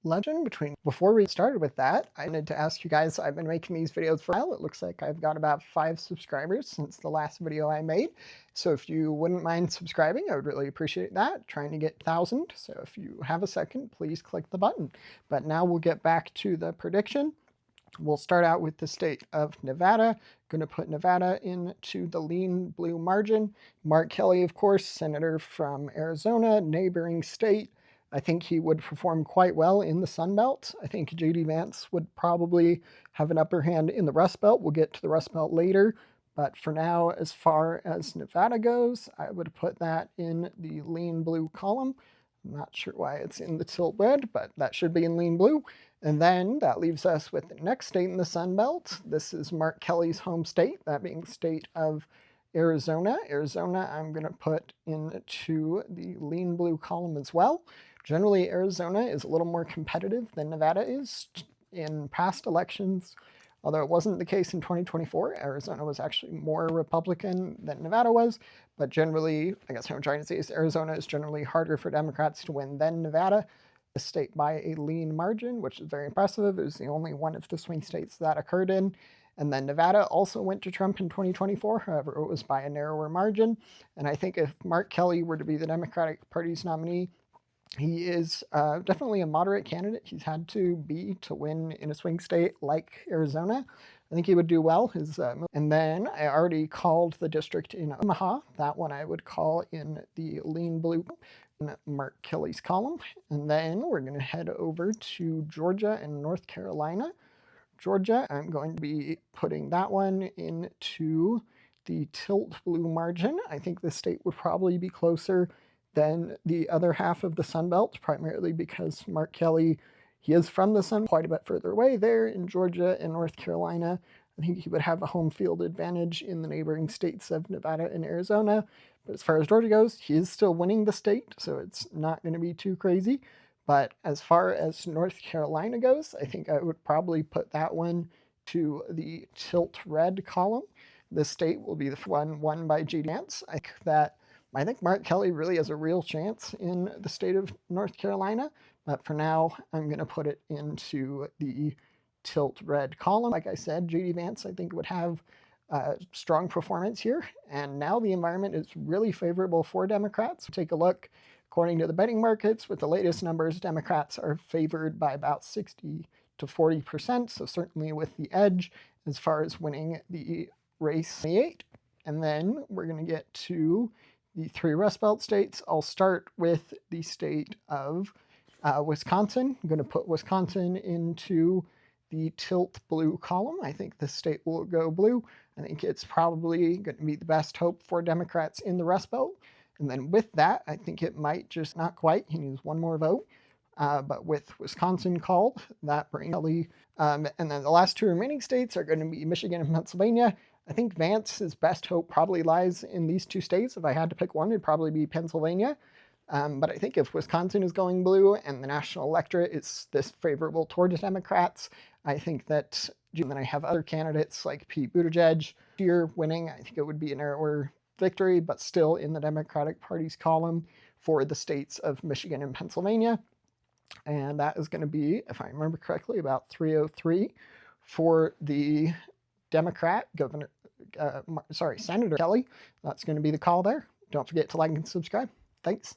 legend between. Before we started with that, I wanted to ask you guys, I've been making these videos for a while. It looks like I've got about 5 subscribers since the last video I made. So if you wouldn't mind subscribing, I would really appreciate that. Trying to get 1,000. So if you have a second, please click the button. But now we'll get back to the prediction. We'll start out with the state of Nevada. Going to put Nevada into the lean blue margin. Mark Kelly, of course, senator from Arizona, neighboring state. I think he would perform quite well in the Sun Belt. I think J.D. Vance would probably have an upper hand in the Rust Belt. We'll get to the Rust Belt later. But for now, as far as Nevada goes, I would put that in the lean blue column. I'm not sure why it's in the tilt red, but that should be in lean blue. And then that leaves us with the next state in the Sun Belt. This is Mark Kelly's home state, that being the state of Arizona. Arizona, I'm going to put into the lean blue column as well. Generally, Arizona is a little more competitive than Nevada is in past elections. Although it wasn't the case in 2024, Arizona was actually more Republican than Nevada was. But generally, I guess what I'm trying to say is Arizona is generally harder for Democrats to win than Nevada. The state by a lean margin, which is very impressive. It was the only one of the swing states that occurred in. And then Nevada also went to Trump in 2024. However, it was by a narrower margin. And I think if Mark Kelly were to be the Democratic Party's nominee, he is definitely a moderate candidate. He's had to be to win in a swing state like Arizona. I think he would do well. And then I already called the district in Omaha. That one I would call in the lean blue, in Mark Kelly's column. And then we're going to head over to Georgia and North Carolina. Georgia, I'm going to be putting that one into the tilt blue margin. I think the state would probably be closer than the other half of the Sun Belt, primarily because Mark Kelly, he is from the Sun, quite a bit further away there in Georgia and North Carolina. I think he would have a home field advantage in the neighboring states of Nevada and Arizona. But as far as Georgia goes, he is still winning the state, so it's not going to be too crazy. But as far as North Carolina goes, I think I would probably put that one to the tilt red column. The state will be the one won by J.D. Vance. I think Mark Kelly really has a real chance in the state of North Carolina, but for now, I'm going to put it into the tilt red column. Like I said, J.D. Vance, I think, would have a strong performance here, and now the environment is really favorable for Democrats. Take a look. According to the betting markets, with the latest numbers, Democrats are favored by about 60 to 40%, so certainly with the edge as far as winning the race 28. And then we're going to get to the 3 Rust Belt states. I'll start with the state of Wisconsin. I'm going to put Wisconsin into the tilt blue column. I think the state will go blue. I think it's probably going to be the best hope for Democrats in the Rust Belt. And then with that, I think it might just not quite. He needs one more vote. But with Wisconsin called, that brings Kelly. And then the last 2 remaining states are going to be Michigan and Pennsylvania. I think Vance's best hope probably lies in these 2 states. If I had to pick one, it'd probably be Pennsylvania. But I think if Wisconsin is going blue and the national electorate is this favorable towards Democrats, I think that, and then I have other candidates like Pete Buttigieg here winning. I think it would be a narrower victory, but still in the Democratic Party's column for the states of Michigan and Pennsylvania. And that is going to be, if I remember correctly, about 303 for the Democrat Senator Kelly. That's going to be the call there. Don't forget to like and subscribe. Thanks.